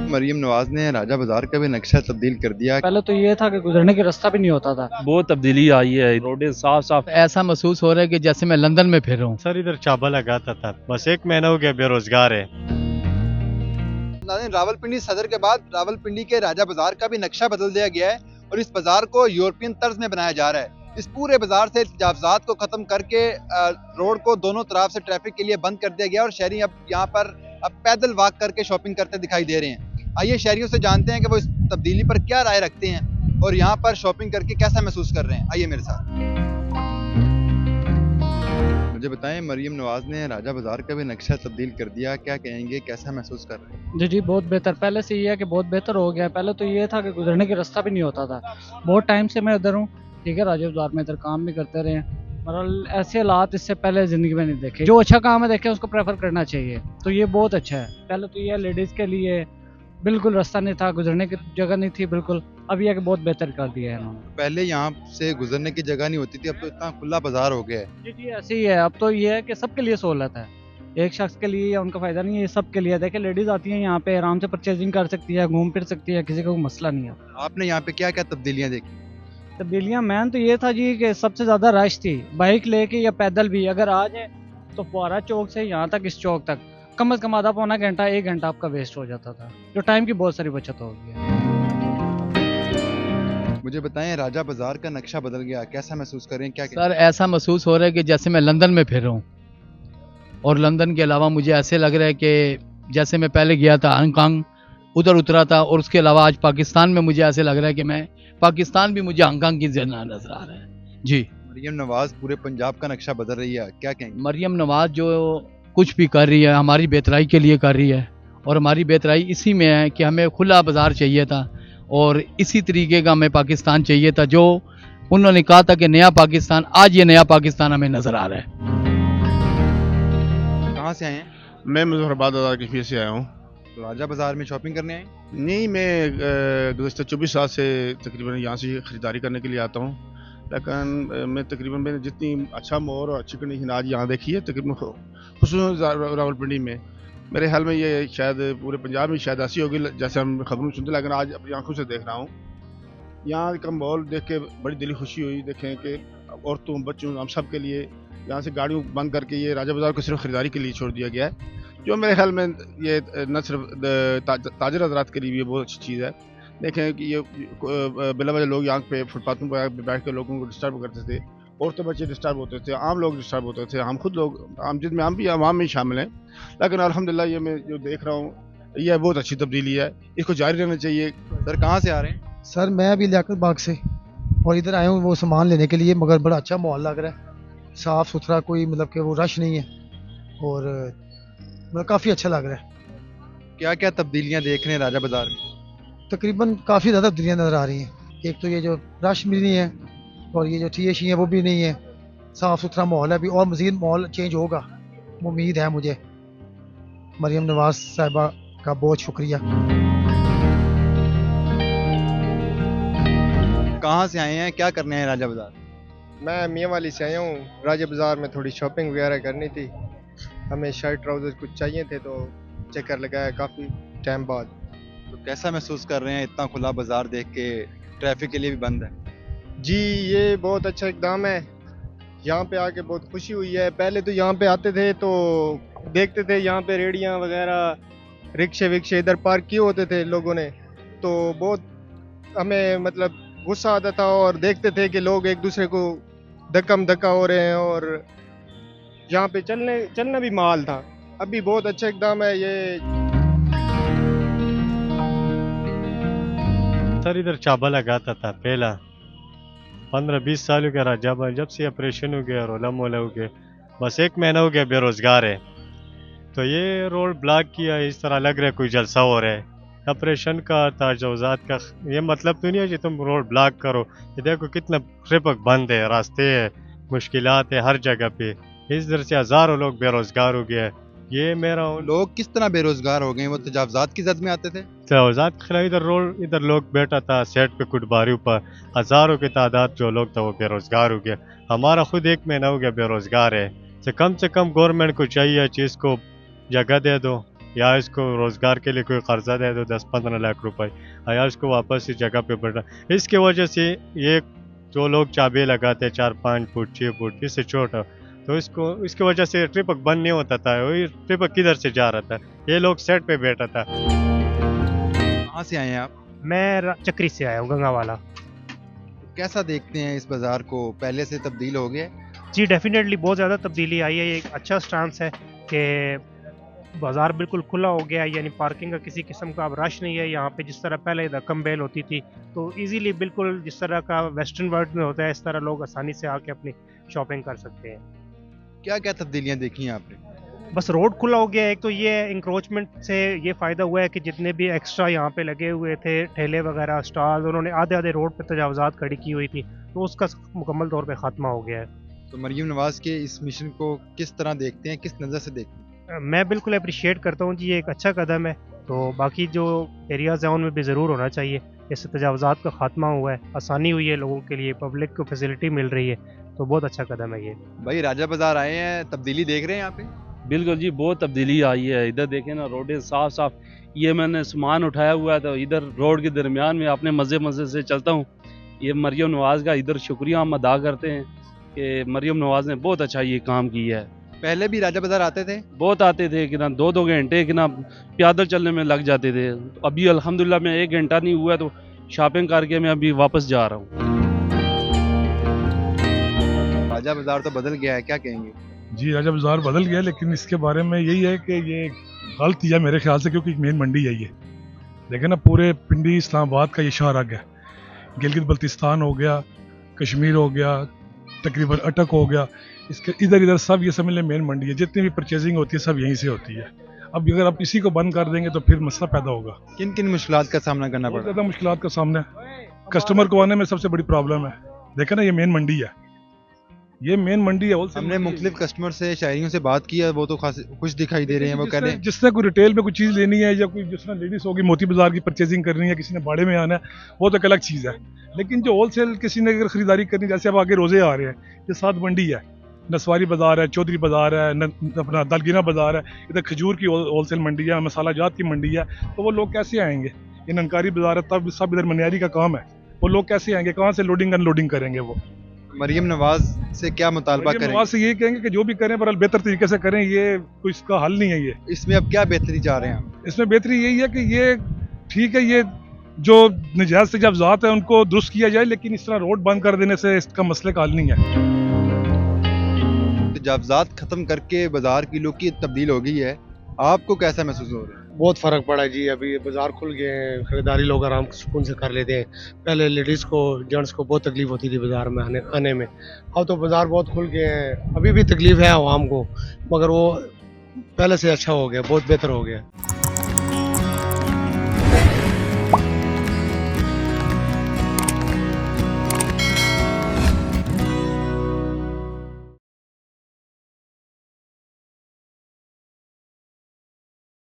मरियम नवाज ने राजा बाजार का भी नक्शा तब्दील कर दिया। पहले तो ये था कि गुजरने की रास्ता भी नहीं होता था। बहुत तब्दीली आई है, रोडें साफ साफ। ऐसा महसूस हो रहा है कि जैसे मैं लंदन में फिर रहा हूँ। सर इधर चाबा लगाता था, बस 1 महीना हो गया बेरोजगार है। रावलपिंडी सदर के बाद रावलपिंडी के राजा बाजार का भी नक्शा बदल दिया गया है और इस बाजार को यूरोपियन तर्ज में बनाया जा रहा है। इस पूरे बाजार से तजावजात को खत्म करके रोड को दोनों तरफ से ट्रैफिक के लिए बंद कर दिया गया और शहरी अब यहाँ पर पैदल वॉक करके शॉपिंग करते दिखाई दे रहे हैं। आइए शहरियों से जानते हैं कि वो इस तब्दीली पर क्या राय रखते हैं और यहाँ पर शॉपिंग करके कैसा महसूस कर रहे हैं। आइए मेरे साथ। मुझे बताएं, मरियम नवाज ने राजा बाजार का भी नक्शा तब्दील कर दिया, क्या कहेंगे, कैसा महसूस कर रहे हैं? जी बहुत बेहतर, पहले से ये है कि बहुत बेहतर हो गया। पहले तो ये था कि गुजरने की रास्ता भी नहीं होता था। बहुत टाइम से मैं उधर हूँ, ठीक है, राजा बाजार में इधर काम भी करते रहे, मगर ऐसे हालात इससे पहले ज़िंदगी में नहीं देखे। जो अच्छा काम है देखे उसको प्रेफर करना चाहिए, तो ये बहुत अच्छा है। पहले तो ये लेडीज़ के लिए बिल्कुल रास्ता नहीं था, गुजरने की जगह नहीं थी बिल्कुल। अब यह कि बहुत बेहतर कर दिया है इन्होंने। पहले यहाँ से गुजरने की जगह नहीं होती थी, अब तो इतना खुला बाजार हो गया है। जी ऐसे ही है। अब तो ये है कि सबके लिए सहूलत है, एक शख्स के लिए या उनका फ़ायदा नहीं है, ये सबके लिए। देखिए लेडीज़ आती हैं यहाँ पे, आराम से परचेजिंग कर सकती है, घूम फिर सकती है, किसी का कोई मसला नहीं है। आपने यहाँ पे क्या क्या तब्दीलियाँ देखी? तब्दीलियाँ मैन तो ये था जी कि सबसे ज़्यादा रश थी, बाइक लेके या पैदल भी अगर आ जाए तो फुआरा चौक से यहाँ तक, इस चौक तक कम से कम आधा पौना घंटा 1 घंटा आपका वेस्ट हो जाता था, जो टाइम की बहुत सारी बचत हो गई है। मुझे बताएं, राजा बाजार का नक्शा बदल गया, कैसा महसूस कर रहे हैं? क्या सर ऐसा महसूस हो रहा है कि जैसे मैं लंदन में फिर रहा हूँ। और लंदन के अलावा मुझे ऐसे लग रहा है कि जैसे मैं पहले गया था हांगकांग, उधर उतरा था, और उसके अलावा आज पाकिस्तान में मुझे ऐसे लग रहा है कि मैं पाकिस्तान भी मुझे हांगकांग की जगह नजर आ रहा है। जी मरियम नवाज पूरे पंजाब का नक्शा बदल रही है, क्या कहेंगे? मरियम नवाज जो कुछ भी कर रही है हमारी बेहतराई के लिए कर रही है, और हमारी बेहतराई इसी में है कि हमें खुला बाजार चाहिए था और इसी तरीके का हमें पाकिस्तान चाहिए था जो उन्होंने कहा था कि नया पाकिस्तान। आज ये नया पाकिस्तान हमें नजर आ रहा है। कहाँ से आए हैं? मैं मुजफ्फराबाद बाजार कश्मीर से आया हूँ। तो राजा बाजार में शॉपिंग करने आए? नहीं, मैं गुज़श्ता 24 साल से तकरीबन यहाँ से ख़रीदारी करने के लिए आता हूँ, लेकिन मैं तकरीबन मैंने जितनी अच्छा मोर और अच्छी कंडीशन आज यहाँ देखी है, तकरीबन खुसूसन रावलपिंडी में, मेरे ख्याल में ये शायद पूरे पंजाब में शायद ऐसी होगी जैसे हम खबरों सुनते, लेकिन आज अपनी आंखों से देख रहा हूँ। यहाँ का माहौल देख के बड़ी दिली खुशी हुई। देखें कि औरतों, बच्चों, हम सब के लिए यहाँ से गाड़ियों बंद करके ये राजा बाजार को सिर्फ ख़रीदारी के लिए छोड़ दिया गया है, जो मेरे ख्याल में ये न सिर्फ ताजर हज़रात के लिए भी बहुत अच्छी चीज़ है। देखें कि ये बिला वजह लोग यहाँ पे फुटपाथों पर बैठ कर लोगों को डिस्टर्ब करते थे, औरतें बच्चे डिस्टर्ब होते थे, आम लोग डिस्टर्ब होते थे, हम खुद लोग, हम जिसमें हम भी आवाम में शामिल हैं। लेकिन अल्हम्दुलिल्लाह ये मैं जो देख रहा हूँ यह बहुत अच्छी तब्दीली है, इसको जारी रहना चाहिए। सर कहाँ से आ रहे हैं? सर मैं अभी लियाकत बाग से, और इधर आया हूँ वो सामान लेने के लिए, मगर बड़ा अच्छा माहौल लग रहा है, साफ़ सुथरा, कोई मतलब कि वो रश नहीं है, और मतलब काफ़ी अच्छा लग रहा है। क्या क्या तब्दीलियाँ देख रहे हैं राजा बाजार में? तकरीबन काफ़ी ज़्यादा तब्दीलियाँ नज़र आ रही हैं। एक तो ये जो रश भी नहीं है, और ये जो टी है वो भी नहीं है, साफ़ सुथरा माहौल है अभी, और मज़ीद माहौल चेंज होगा, उम्मीद है मुझे। मरियम नवाज साहिबा का बहुत शुक्रिया। कहाँ से आए हैं, क्या करने हैं राजा बाजार? मैं मियाँ वाली से आया हूँ। राजा बाज़ार में थोड़ी शॉपिंग वगैरह करनी थी, हमें शर्ट ट्राउज़र कुछ चाहिए थे, तो चक्कर लगाया काफ़ी टाइम बाद। तो कैसा महसूस कर रहे हैं इतना खुला बाजार देख के? ट्रैफिक के लिए भी बंद है। जी ये बहुत अच्छा इकदाम है, यहाँ पे आके बहुत खुशी हुई है। पहले तो यहाँ पे आते थे तो देखते थे यहाँ पे रेड़ियाँ वगैरह, रिक्शे विक्शे इधर पार्क किए होते थे लोगों ने, तो बहुत हमें मतलब गुस्सा आता था, और देखते थे कि लोग एक दूसरे को धक्का हो रहे हैं, और यहाँ पे चलना भी माल था। अभी बहुत अच्छा इकदाम है ये। सर इधर चाबा लगाता था पहला, 15-20 सालों का राजा बाजार, जब से ऑपरेशन हो गया, रोला मोला हो गया, बस 1 महीना हो गया बेरोजगार है। तो ये रोड ब्लॉक किया, इस तरह लग रहा है कोई जलसा हो रहा है। ऑपरेशन का, तजावुज़ात का ये मतलब तो नहीं है कि तुम रोड ब्लॉक करो। ये देखो कितना ट्रैफिक बंद है, रास्ते है, मुश्किलात है हर जगह पे। इस तरह से हज़ारों लोग बेरोजगार हो गए। ये मेरा लोग किस तरह बेरोजगार हो गए? वो तजावजात की जद में आते थे। तजावुज़ात के खिलाफ इधर लोग बैठा था सेट पे कुटबारी पर, हज़ारों की तादाद जो लोग था वो बेरोजगार हो गया। हमारा खुद 1 महीना हो गया बेरोजगार है। से कम गवर्नमेंट को चाहिए चीज़ को जगह दे दो, या इसको रोज़गार के लिए कोई कर्जा दे दो 10-15 लाख रुपए, या इसको वापस इस जगह पे बैठा। इसकी वजह से ये जो लोग चाबी लगाते हैं 4-5 फुट 6 फुट इससे छोटा, तो इसकी वजह से ट्रिपक बंद नहीं होता था। वही ट्रिपक किधर से जा रहा था, ये लोग सेट पे बैठा था। कहाँ से आए हैं आप? मैं चक्री से आया हूँ, गंगावाला। कैसा देखते हैं इस बाजार को, पहले से तब्दील हो गया है? जी डेफिनेटली बहुत ज़्यादा तब्दीली आई है। ये एक अच्छा स्टांस है कि बाज़ार बिल्कुल खुला हो गया है, यानी पार्किंग का किसी किस्म का अब रश नहीं है यहाँ पे। जिस तरह पहले रकम बेल होती थी तो इजीली बिल्कुल जिस तरह का वेस्टर्न वर्ल्ड में होता है इस तरह लोग आसानी से आके अपनी शॉपिंग कर सकते हैं। क्या क्या तब्दीलियां देखी हैं आपने? बस रोड खुला हो गया है। एक तो ये इंक्रोचमेंट से ये फ़ायदा हुआ है कि जितने भी एक्स्ट्रा यहाँ पे लगे हुए थे ठेले वगैरह स्टॉल, उन्होंने आधे आधे रोड पे तजावज़ात खड़ी की हुई थी, तो उसका मुकम्मल तौर पे ख़ात्मा हो गया है। तो मरियम नवाज़ के इस मिशन को किस तरह देखते हैं, किस नज़र से देखते हैं? मैं बिल्कुल अप्रिशिएट करता हूँ जी, ये एक अच्छा कदम है। तो बाकी जो एरियाज़ हैं उनमें भी ज़रूर होना चाहिए। इससे तजावज़ात का ख़ात्मा हुआ है, आसानी हुई है लोगों के लिए, पब्लिक को फैसिलिटी मिल रही है, तो बहुत अच्छा कदम है ये। भाई राजा बाजार आए हैं, तब्दीली देख रहे हैं यहाँ पे? बिल्कुल जी, बहुत तब्दीली आई है। इधर देखें ना, रोडें साफ साफ। ये मैंने सामान उठाया हुआ है तो इधर रोड के दरमियान में अपने मज़े मज़े से चलता हूँ। ये मरियम नवाज़ का इधर शुक्रिया हम अदा करते हैं कि मरियम नवाज़ ने बहुत अच्छा ये काम किया है। पहले भी राजा बाजार आते थे? बहुत आते थे कि ना 2-2 घंटे कि ना पैदल चलने में लग जाते थे। अभी अल्हम्दुलिल्लाह मैं 1 घंटा नहीं हुआ तो शॉपिंग करके मैं अभी वापस जा रहा हूँ। राजा बाजार तो बदल गया है, क्या कहेंगे? जी राजा बाज़ार बदल गया, लेकिन इसके बारे में यही है कि ये गलत ही है मेरे ख्याल से, क्योंकि मेन मंडी है ये। देखें ना, पूरे पिंडी इस्लामाबाद का ये शाहराग है। गिलगित बल्तिस्तान हो गया, कश्मीर हो गया, तकरीबन अटक हो गया, इसके इधर इधर सब ये समझ लें मेन मंडी है। जितनी भी परचेजिंग होती है सब यहीं से होती है। अब अगर आप इसी को बंद कर देंगे तो फिर मसला पैदा होगा। किन किन मुश्किलात का सामना करना बहुत पड़ा? ज़्यादा मुश्किलात का सामना है, कस्टमर को आने में सबसे बड़ी प्रॉब्लम है। देखें ना, ये मेन मंडी है, ये मेन मंडी है। हमने मुख्तलिफ कस्टमर से, शायरियों से बात की है, वो तो खास खुश दिखाई दे रहे हैं। वो कह रहे हैं जिसने कोई रिटेल में कोई चीज़ लेनी है या कोई जिसने लेडीज होगी मोती बाजार की परचेजिंग करनी है, किसी ने बाड़े में आना है, वो तो एक अलग चीज़ है। लेकिन जो होलसेल किसी ने अगर खरीदारी करनी, जैसे अब आगे रोजे आ रहे हैं, ये 7 मंडी है, नसवारी बाजार है, चौधरी बाजार है, अपना दलगीना बाजार है, इधर खजूर की होलसेल मंडी है, मसाला जात की मंडी है। तो वो लोग कैसे आएंगे? ये ननकारी बाजार है, तब सब इधर मनियारी का काम है, वो लोग कैसे आएंगे? कहाँ से लोडिंग अनलोडिंग करेंगे? वो मरियम नवाज से क्या मुतालबा मरियम करें? नवाज से ये कहेंगे कि जो भी करें पर बेहतर तरीके से करें, ये कोई इसका हल नहीं है। ये इसमें अब क्या बेहतरी चाह रहे हैं आप? इसमें बेहतरी यही है कि ये ठीक है, ये जो नजायज़ तजावज़ात है उनको दुरुस्त किया जाए, लेकिन इस तरह रोड बंद कर देने से इसका मसले का हल नहीं है। तजावज़ात खत्म करके बाजार की लुक की तब्दील हो गई है, आपको कैसा महसूस हो रहा है? बहुत फ़र्क पड़ा है जी। अभी बाज़ार खुल गए हैं, खरीदारी लोग आराम सुकून से कर लेते हैं। पहले लेडीज़ को, जेंट्स को बहुत तकलीफ होती थी बाज़ार में आने में। अब तो बाज़ार बहुत खुल गए हैं। अभी भी तकलीफ है आवाम को, मगर वो पहले से अच्छा हो गया, बहुत बेहतर हो गया।